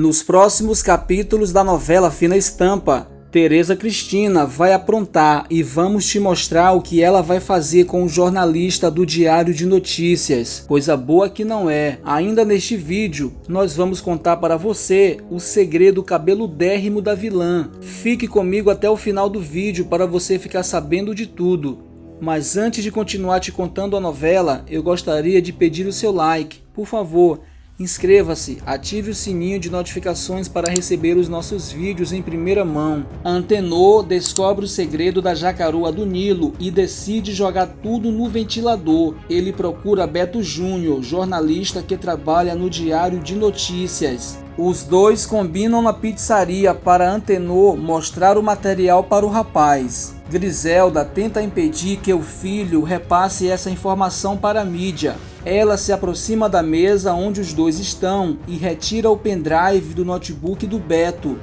Nos próximos capítulos da novela Fina Estampa, Tereza Cristina vai aprontar e vamos te mostrar o que ela vai fazer com o jornalista do Diário de Notícias. Coisa boa que não é. Ainda neste vídeo, nós vamos contar para você o segredo cabeludérrimo da vilã. Fique comigo até o final do vídeo para você ficar sabendo de tudo. Mas antes de continuar te contando a novela, eu gostaria de pedir o seu like. Por favor, inscreva-se, ative o sininho de notificações para receber os nossos vídeos em primeira mão. Antenor descobre o segredo da jacaroa do Nilo e decide jogar tudo no ventilador. Ele procura Beto Júnior, jornalista que trabalha no Diário de Notícias. Os dois combinam na pizzaria para Antenor mostrar o material para o rapaz. Griselda tenta impedir que o filho repasse essa informação para a mídia. Ela se aproxima da mesa onde os dois estão e retira o pendrive do notebook do Beto.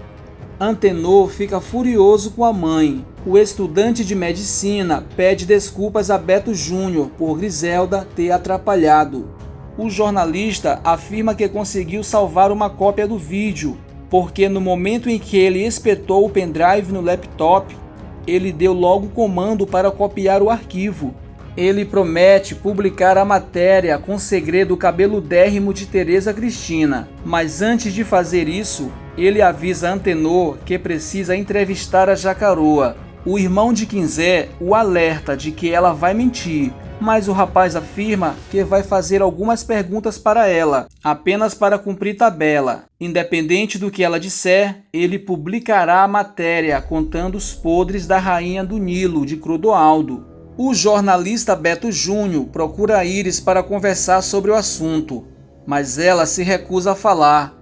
Antenor fica furioso com a mãe. O estudante de medicina pede desculpas a Beto Júnior por Griselda ter atrapalhado. O jornalista afirma que conseguiu salvar uma cópia do vídeo, porque no momento em que ele espetou o pendrive no laptop, ele deu logo o comando para copiar o arquivo. Ele promete publicar a matéria com o segredo cabeludérrimo de Tereza Cristina, mas antes de fazer isso, ele avisa Antenor que precisa entrevistar a jacaroa. O irmão de Quinzé o alerta de que ela vai mentir, mas o rapaz afirma que vai fazer algumas perguntas para ela, apenas para cumprir tabela. Independente do que ela disser, ele publicará a matéria contando os podres da rainha do Nilo, de Clodoaldo. O jornalista Beto Júnior procura Iris para conversar sobre o assunto, mas ela se recusa a falar.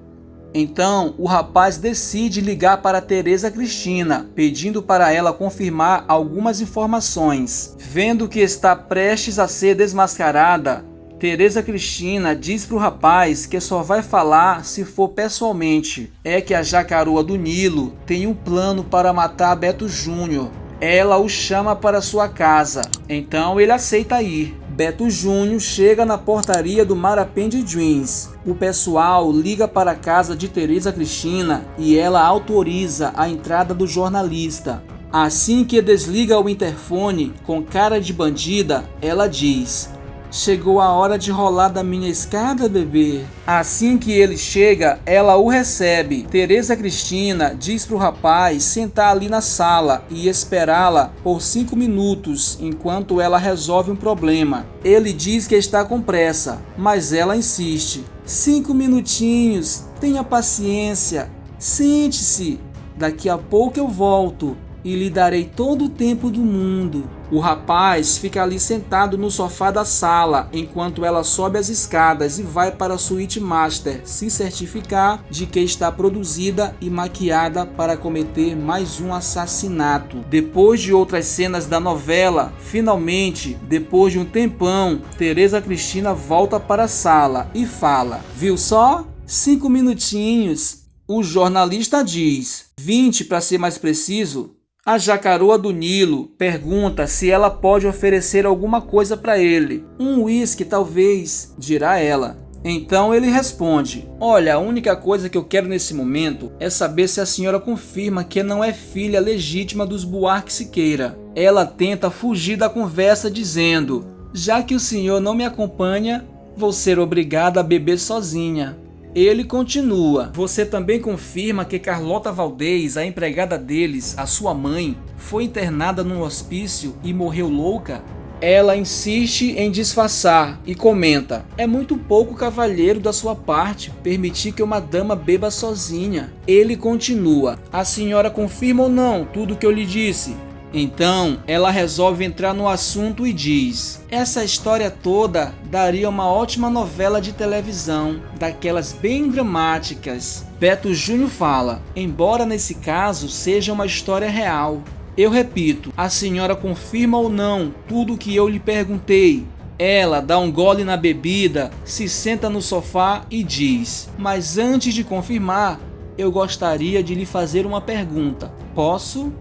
Então, o rapaz decide ligar para Tereza Cristina, pedindo para ela confirmar algumas informações. Vendo que está prestes a ser desmascarada, Tereza Cristina diz para o rapaz que só vai falar se for pessoalmente. É que a jacaroa do Nilo tem um plano para matar Beto Júnior. Ela o chama para sua casa, então ele aceita ir. Beto Júnior chega na portaria do Marapende Dreams. O pessoal liga para a casa de Tereza Cristina e ela autoriza a entrada do jornalista. Assim que desliga o interfone, com cara de bandida, ela diz: "Chegou a hora de rolar da minha escada, bebê." Assim que ele chega, ela o recebe. Tereza Cristina diz pro rapaz sentar ali na sala e esperá-la por 5 minutos enquanto ela resolve um problema. Ele diz que está com pressa, mas ela insiste: "5 minutinhos, tenha paciência, sente-se, daqui a pouco eu volto e lhe darei todo o tempo do mundo." O rapaz fica ali sentado no sofá da sala enquanto ela sobe as escadas e vai para a suíte master se certificar de que está produzida e maquiada para cometer mais um assassinato. Depois de outras cenas da novela, finalmente, depois de um tempão, Tereza Cristina volta para a sala e fala: "Viu só? 5 minutinhos." O jornalista diz: 20 para ser mais preciso. A jacaroa do Nilo pergunta se ela pode oferecer alguma coisa para ele. Um uísque, talvez, dirá ela. Então ele responde: "Olha, a única coisa que eu quero nesse momento é saber se a senhora confirma que não é filha legítima dos Buarque Siqueira." Ela tenta fugir da conversa dizendo: "Já que o senhor não me acompanha, vou ser obrigada a beber sozinha." Ele continua: "Você também confirma que Carlota Valdez, a empregada deles, a sua mãe, foi internada num hospício e morreu louca?" Ela insiste em disfarçar e comenta: "É muito pouco cavalheiro da sua parte permitir que uma dama beba sozinha." Ele continua: "A senhora confirma ou não tudo o que eu lhe disse?" Então, ela resolve entrar no assunto e diz: "Essa história toda daria uma ótima novela de televisão, daquelas bem dramáticas." Beto Júnior fala: "Embora nesse caso seja uma história real." Eu repito: "A senhora confirma ou não tudo o que eu lhe perguntei?" Ela dá um gole na bebida, se senta no sofá e diz: "Mas antes de confirmar, eu gostaria de lhe fazer uma pergunta. Posso?"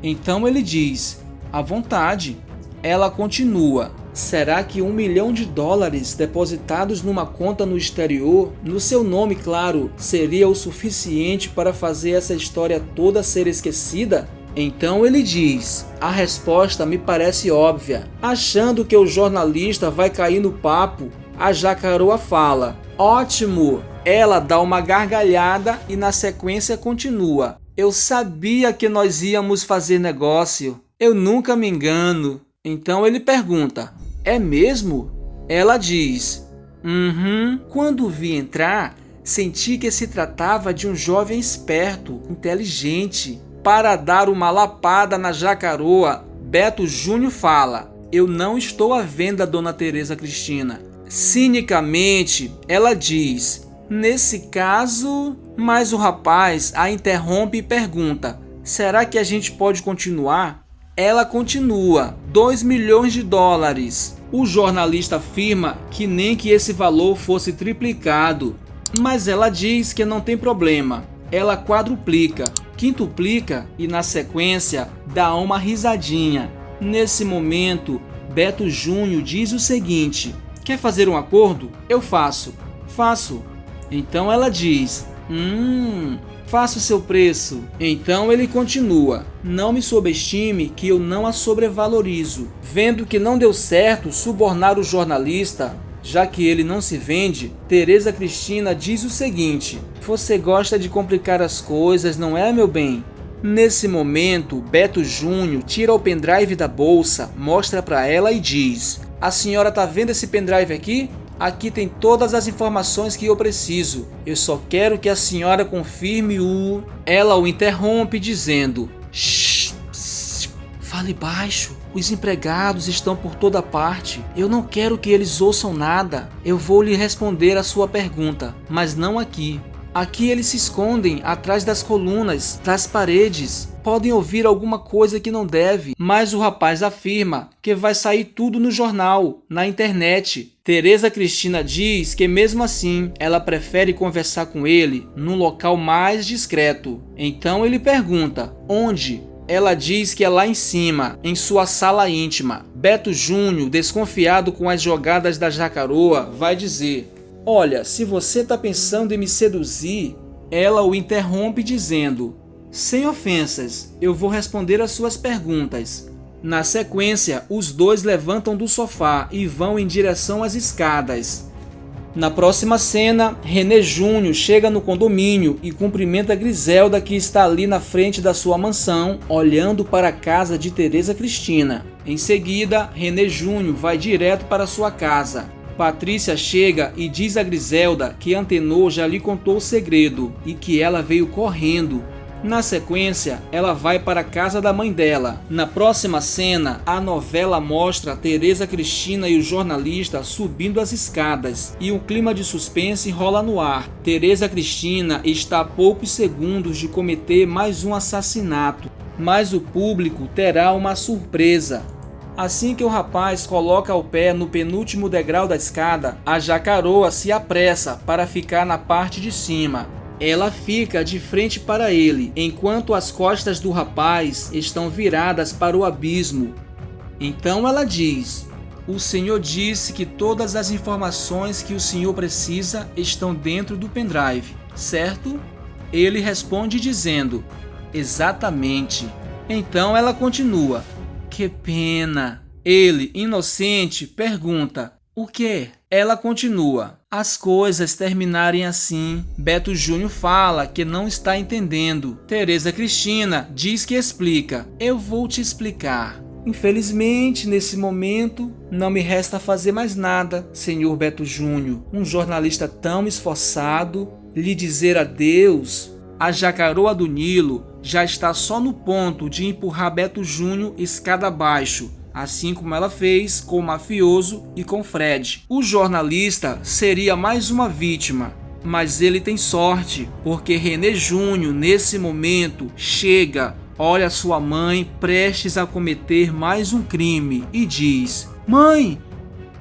Então ele diz: "À vontade." Ela continua: Será que $1 milhão depositados numa conta no exterior, no seu nome, claro, seria o suficiente para fazer essa história toda ser esquecida? Então ele diz: a resposta me parece óbvia. Achando que o jornalista vai cair no papo, a Jacaroa fala: ótimo! Ela dá uma gargalhada e na sequência continua: eu sabia que nós íamos fazer negócio. Eu nunca me engano. Então ele pergunta: é mesmo? Ela diz: Quando vi entrar, senti que se tratava de um jovem esperto, inteligente. Para dar uma lapada na Jacaroa, Beto Júnior fala: eu não estou à venda, dona Tereza Cristina. Cinicamente, ela diz: nesse caso... Mas o rapaz a interrompe e pergunta: será que a gente pode continuar? Ela continua: $2 milhões. O jornalista afirma que nem que esse valor fosse triplicado, mas ela diz que não tem problema. Ela quadruplica, quintuplica e na sequência dá uma risadinha. Nesse momento, Beto Júnior diz o seguinte: quer fazer um acordo? Eu faço. Faço. Então ela diz: faça o seu preço. Então ele continua: não me subestime que eu não a sobrevalorizo. Vendo que não deu certo subornar o jornalista, já que ele não se vende, Tereza Cristina diz o seguinte: você gosta de complicar as coisas, não é, meu bem? Nesse momento, Beto Júnior tira o pendrive da bolsa, mostra para ela e diz: a senhora tá vendo esse pendrive aqui? Aqui tem todas as informações que eu preciso. Eu só quero que a senhora confirme o... Ela o interrompe dizendo: shh, fale baixo. Os empregados estão por toda parte. Eu não quero que eles ouçam nada. Eu vou lhe responder a sua pergunta, mas não aqui. Aqui eles se escondem atrás das colunas, das paredes. Podem ouvir alguma coisa que não deve, mas o rapaz afirma que vai sair tudo no jornal, na internet. Tereza Cristina diz que mesmo assim, ela prefere conversar com ele num local mais discreto. Então ele pergunta: onde? Ela diz que é lá em cima, em sua sala íntima. Beto Júnior, desconfiado com as jogadas da Jacaroa, vai dizer: olha, se você tá pensando em me seduzir... Ela o interrompe dizendo: sem ofensas, eu vou responder as suas perguntas. Na sequência, os dois levantam do sofá e vão em direção às escadas. Na próxima cena, René Júnior chega no condomínio e cumprimenta Griselda, que está ali na frente da sua mansão, olhando para a casa de Tereza Cristina. Em seguida, René Júnior vai direto para sua casa. Patrícia chega e diz a Griselda que Antenor já lhe contou o segredo e que ela veio correndo. Na sequência, ela vai para a casa da mãe dela. Na próxima cena, a novela mostra Tereza Cristina e o jornalista subindo as escadas e um clima de suspense rola no ar. Tereza Cristina está a poucos segundos de cometer mais um assassinato, mas o público terá uma surpresa. Assim que o rapaz coloca o pé no penúltimo degrau da escada, a Jacaroa se apressa para ficar na parte de cima. Ela fica de frente para ele, enquanto as costas do rapaz estão viradas para o abismo. Então ela diz: o senhor disse que todas as informações que o senhor precisa estão dentro do pendrive, certo? Ele responde dizendo: exatamente. Então ela continua: que pena. Ele, inocente, pergunta: o quê? Ela continua: as coisas terminarem assim. Beto Júnior fala que não está entendendo. Tereza Cristina diz que explica: eu vou te explicar. Infelizmente, nesse momento, não me resta fazer mais nada, senhor Beto Júnior. Um jornalista tão esforçado, lhe dizer adeus. A Jacaroa do Nilo já está só no ponto de empurrar Beto Júnior escada abaixo, assim como ela fez com o mafioso e com Fred. O jornalista seria mais uma vítima, mas ele tem sorte, porque René Júnior, nesse momento, chega, olha sua mãe prestes a cometer mais um crime e diz: mãe,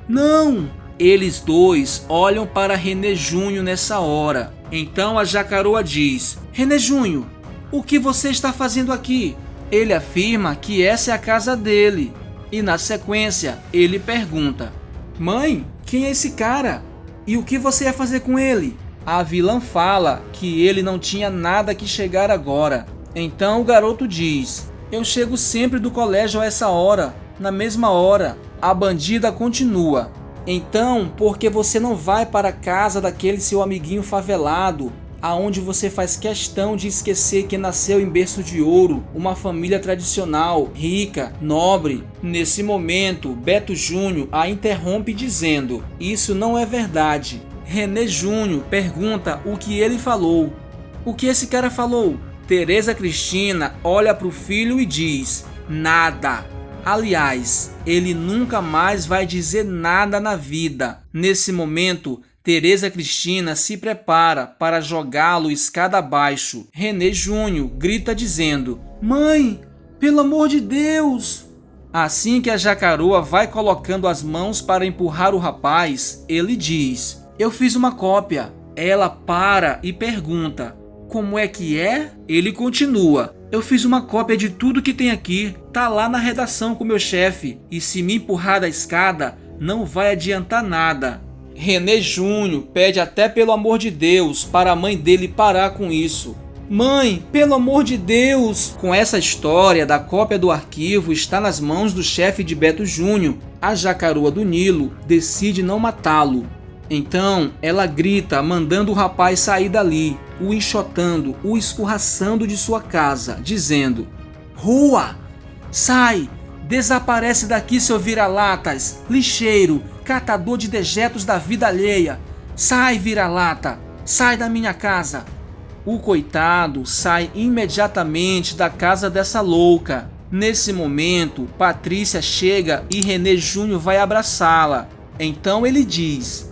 não! Eles dois olham para René Júnior nessa hora. Então a Jacaroa diz: René Júnior, o que você está fazendo aqui? Ele afirma que essa é a casa dele. E na sequência, ele pergunta: Mãe, quem é esse cara? E o que você ia fazer com ele? A vilã fala que ele não tinha nada que chegar agora. Então o garoto diz: Eu chego sempre do colégio a essa hora, na mesma hora. A bandida continua: Então, por que você não vai para a casa daquele seu amiguinho favelado, aonde você faz questão de esquecer que nasceu em berço de ouro, uma família tradicional, rica, nobre? Nesse momento, Beto Júnior a interrompe dizendo: Isso não é verdade. René Júnior pergunta o que ele falou. O que esse cara falou? Tereza Cristina olha para o filho e diz: Nada. Aliás, ele nunca mais vai dizer nada na vida. Nesse momento, Tereza Cristina se prepara para jogá-lo escada abaixo. René Júnior grita dizendo: Mãe, pelo amor de Deus! Assim que a Jacaroa vai colocando as mãos para empurrar o rapaz, ele diz: Eu fiz uma cópia. Ela para e pergunta: Como é que é? Ele continua: Eu fiz uma cópia de tudo que tem aqui. Tá lá na redação com meu chefe. E se me empurrar da escada, não vai adiantar nada. René Júnior pede até pelo amor de Deus para a mãe dele parar com isso. Mãe, pelo amor de Deus! Com essa história da cópia do arquivo está nas mãos do chefe de Beto Júnior, a Jacaroa do Nilo decide não matá-lo. Então ela grita, mandando o rapaz sair dali, o enxotando, o escorraçando de sua casa, dizendo: Rua! Sai! Desaparece daqui, seu vira-latas, lixeiro, catador de dejetos da vida alheia. Sai, vira-lata! Sai da minha casa! O coitado sai imediatamente da casa dessa louca. Nesse momento, Patrícia chega e René Júnior vai abraçá-la. Então ele diz: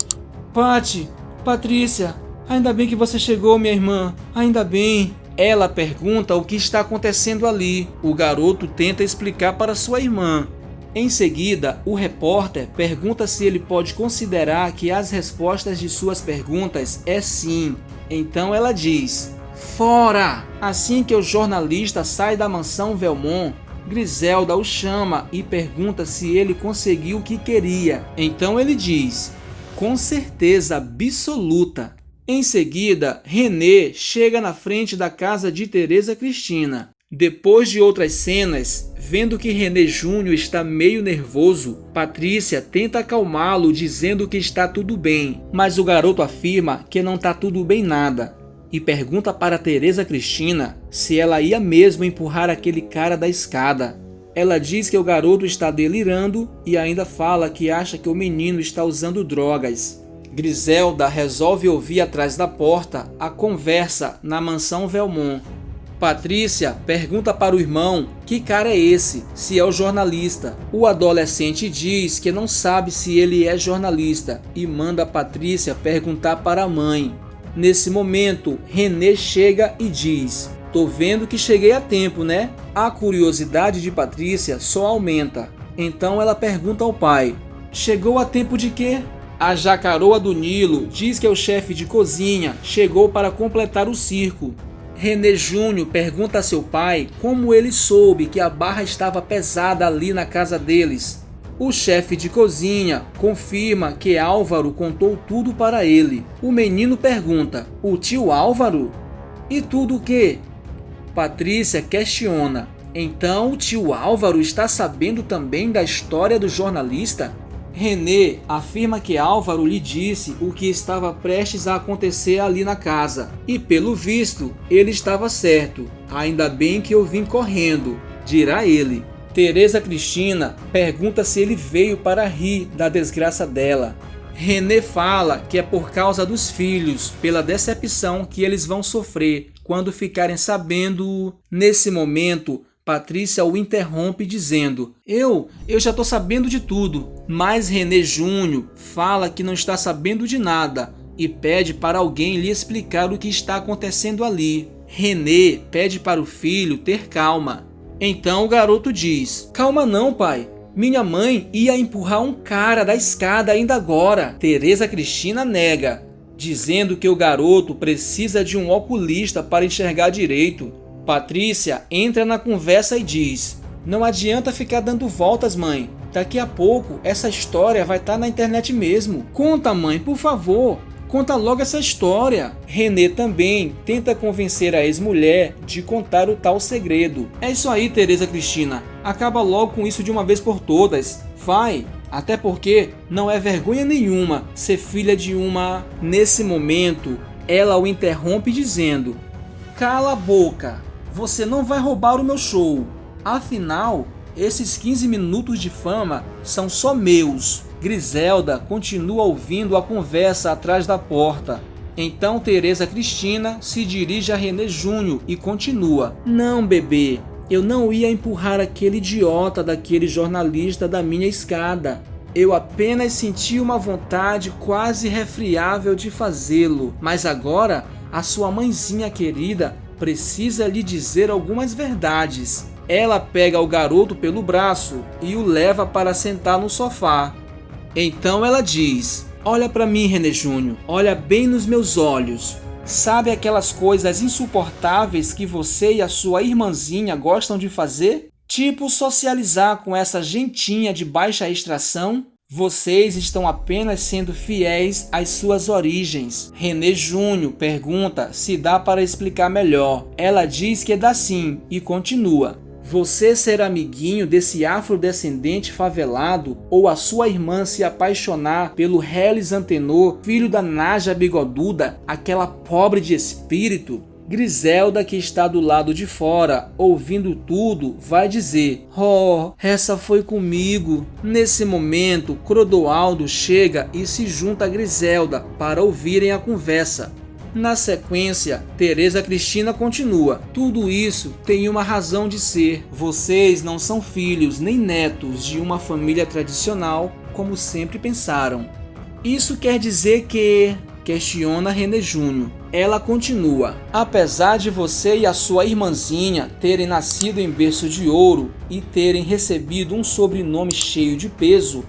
Patrícia, ainda bem que você chegou, minha irmã, ainda bem. Ela pergunta o que está acontecendo ali. O garoto tenta explicar para sua irmã. Em seguida, o repórter pergunta se ele pode considerar que as respostas de suas perguntas é sim. Então ela diz: Fora! Assim que o jornalista sai da mansão Velmont, Griselda o chama e pergunta se ele conseguiu o que queria. Então ele diz: Com certeza absoluta. Em seguida, René chega na frente da casa de Tereza Cristina. Depois de outras cenas, vendo que René Júnior está meio nervoso, Patrícia tenta acalmá-lo dizendo que está tudo bem, mas o garoto afirma que não está tudo bem nada e pergunta para Tereza Cristina se ela ia mesmo empurrar aquele cara da escada. Ela diz que o garoto está delirando e ainda fala que acha que o menino está usando drogas. Griselda resolve ouvir atrás da porta a conversa na mansão Velmont. Patrícia pergunta para o irmão que cara é esse, se é o jornalista. O adolescente diz que não sabe se ele é jornalista e manda Patrícia perguntar para a mãe. Nesse momento, René chega e diz: Tô vendo que cheguei a tempo, né? A curiosidade de Patrícia só aumenta. Então ela pergunta ao pai: Chegou a tempo de quê? A Jacaroa do Nilo diz que o chefe de cozinha chegou para completar o circo. René Júnior pergunta a seu pai como ele soube que a barra estava pesada ali na casa deles. O chefe de cozinha confirma que Álvaro contou tudo para ele. O menino pergunta: O tio Álvaro? E tudo o quê? Patrícia questiona: Então o tio Álvaro está sabendo também da história do jornalista? René afirma que Álvaro lhe disse o que estava prestes a acontecer ali na casa. E pelo visto, ele estava certo. Ainda bem que eu vim correndo, dirá ele. Tereza Cristina pergunta se ele veio para rir da desgraça dela. René fala que é por causa dos filhos, pela decepção que eles vão sofrer quando ficarem sabendo. Nesse momento, Patrícia o interrompe dizendo: Eu já estou sabendo de tudo. Mas René Júnior fala que não está sabendo de nada e pede para alguém lhe explicar o que está acontecendo ali. René pede para o filho ter calma. Então o garoto diz: Calma não, pai. Minha mãe ia empurrar um cara da escada ainda agora. Tereza Cristina nega, dizendo que o garoto precisa de um oculista para enxergar direito. Patrícia entra na conversa e diz: Não adianta ficar dando voltas, mãe. Daqui a pouco essa história vai estar na internet mesmo. Conta, mãe, por favor. Conta logo essa história. René também tenta convencer a ex-mulher de contar o tal segredo. É isso aí, Teresa Cristina. Acaba logo com isso de uma vez por todas. Vai. Até porque não é vergonha nenhuma ser filha de uma... Nesse momento, ela o interrompe dizendo: cala a boca. Você não vai roubar o meu show. Afinal, esses 15 minutos de fama são só meus. Griselda continua ouvindo a conversa atrás da porta. Então Teresa Cristina se dirige a René Júnior e continua: não, bebê, eu não ia empurrar aquele idiota daquele jornalista da minha escada. Eu apenas senti uma vontade quase irrefriável de fazê-lo. Mas agora, a sua mãezinha querida precisa lhe dizer algumas verdades. Ela pega o garoto pelo braço e o leva para sentar no sofá. Então ela diz: olha para mim, René Júnior, olha bem nos meus olhos. Sabe aquelas coisas insuportáveis que você e a sua irmãzinha gostam de fazer? Tipo socializar com essa gentinha de baixa extração? Vocês estão apenas sendo fiéis às suas origens. René Júnior pergunta se dá para explicar melhor. Ela diz que dá sim e continua: você ser amiguinho desse afrodescendente favelado ou a sua irmã se apaixonar pelo Reles Antenor, filho da Naja Bigoduda, aquela pobre de espírito? Griselda, que está do lado de fora, ouvindo tudo, vai dizer: oh, essa foi comigo. Nesse momento, Crodoaldo chega e se junta a Griselda para ouvirem a conversa. Na sequência, Teresa Cristina continua: tudo isso tem uma razão de ser. Vocês não são filhos nem netos de uma família tradicional, como sempre pensaram. Isso quer dizer que... questiona René Júnior. Ela continua: apesar de você e a sua irmãzinha terem nascido em berço de ouro e terem recebido um sobrenome cheio de peso,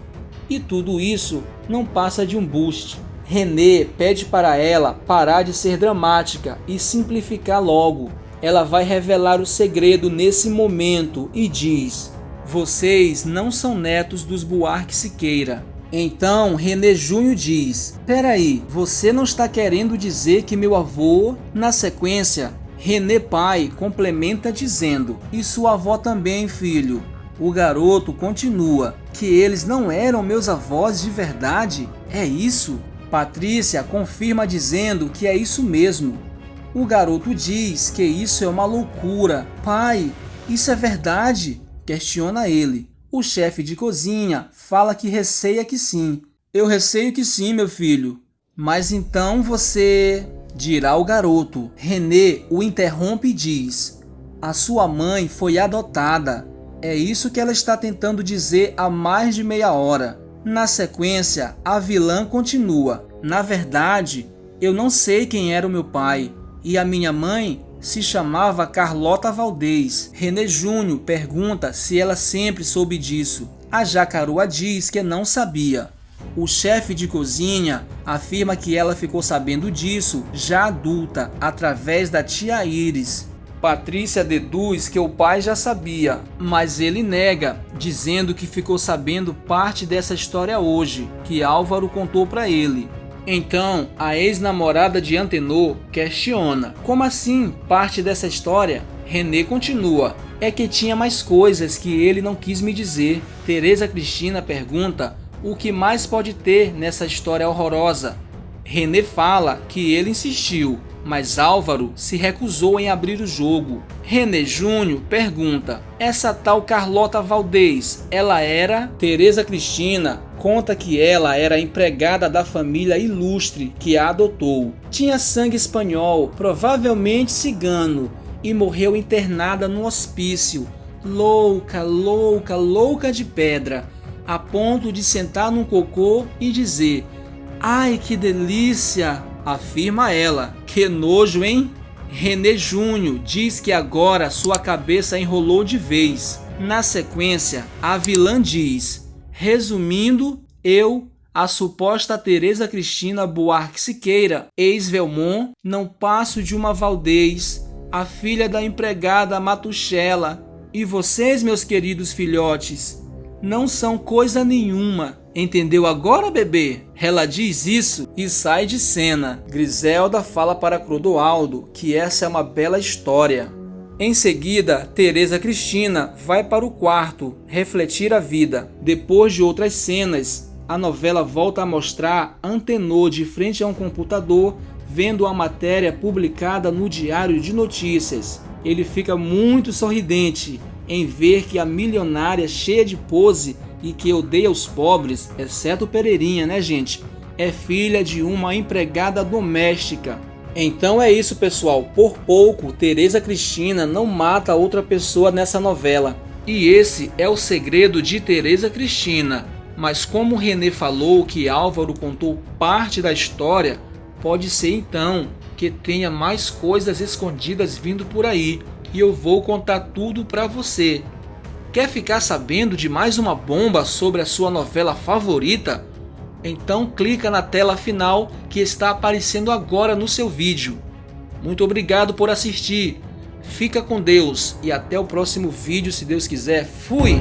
e tudo isso não passa de um buste. René pede para ela parar de ser dramática e simplificar logo. Ela vai revelar o segredo nesse momento e diz: vocês não são netos dos Buarque Siqueira. Então René Júnior diz: peraí, você não está querendo dizer que meu avô... Na sequência, René pai complementa dizendo: e sua avó também, filho. O garoto continua: que eles não eram meus avós de verdade? É isso? Patrícia confirma dizendo que é isso mesmo. O garoto diz que isso é uma loucura. Pai, isso é verdade? Questiona ele. O chefe de cozinha fala que receia que sim. Eu receio que sim, meu filho. Mas então você... dirá o garoto. René o interrompe e diz: a sua mãe foi adotada. É isso que ela está tentando dizer há mais de meia hora. Na sequência, a vilã continua: na verdade, eu não sei quem era o meu pai. E a minha mãe se chamava Carlota Valdez. René Júnior pergunta se ela sempre soube disso. A Jacaroa diz que não sabia. O chefe de cozinha afirma que ela ficou sabendo disso já adulta, através da tia Iris. Patrícia deduz que o pai já sabia, mas ele nega, dizendo que ficou sabendo parte dessa história hoje, que Álvaro contou para ele. Então, a ex-namorada de Antenor questiona: como assim parte dessa história? René continua: é que tinha mais coisas que ele não quis me dizer. Teresa Cristina pergunta: o que mais pode ter nessa história horrorosa? René fala que ele insistiu, mas Álvaro se recusou em abrir o jogo. René Júnior pergunta: essa tal Carlota Valdez, ela era? Teresa Cristina conta que ela era empregada da família ilustre que a adotou. Tinha sangue espanhol, provavelmente cigano, e morreu internada no hospício. Louca, louca, louca de pedra, a ponto de sentar num cocô e dizer: ai, que delícia! Afirma ela. Que nojo, hein? René Júnior diz que agora sua cabeça enrolou de vez. Na sequência, a vilã diz: resumindo, eu, a suposta Teresa Cristina Buarque Siqueira, ex-Velmont, não passo de uma Valdez, a filha da empregada Matuchela, E vocês, meus queridos filhotes, não são coisa nenhuma. Entendeu agora, bebê? Ela diz isso e sai de cena. Griselda fala para Clodoaldo que essa é uma bela história. Em seguida, Teresa Cristina vai para o quarto refletir a vida. Depois de outras cenas, a novela volta a mostrar Antenor de frente a um computador vendo a matéria publicada no Diário de Notícias. Ele fica muito sorridente em ver que a milionária cheia de pose e que odeia os pobres, exceto Pereirinha, né, gente? É filha de uma empregada doméstica. Então é isso, pessoal. Por pouco, Teresa Cristina não mata outra pessoa nessa novela. E esse é o segredo de Teresa Cristina. Mas como o Renê falou que Álvaro contou parte da história, pode ser então que tenha mais coisas escondidas vindo por aí. E eu vou contar tudo pra você. Quer ficar sabendo de mais uma bomba sobre a sua novela favorita? Então clica na tela final que está aparecendo agora no seu vídeo. Muito obrigado por assistir. Fica com Deus e até o próximo vídeo, se Deus quiser. Fui!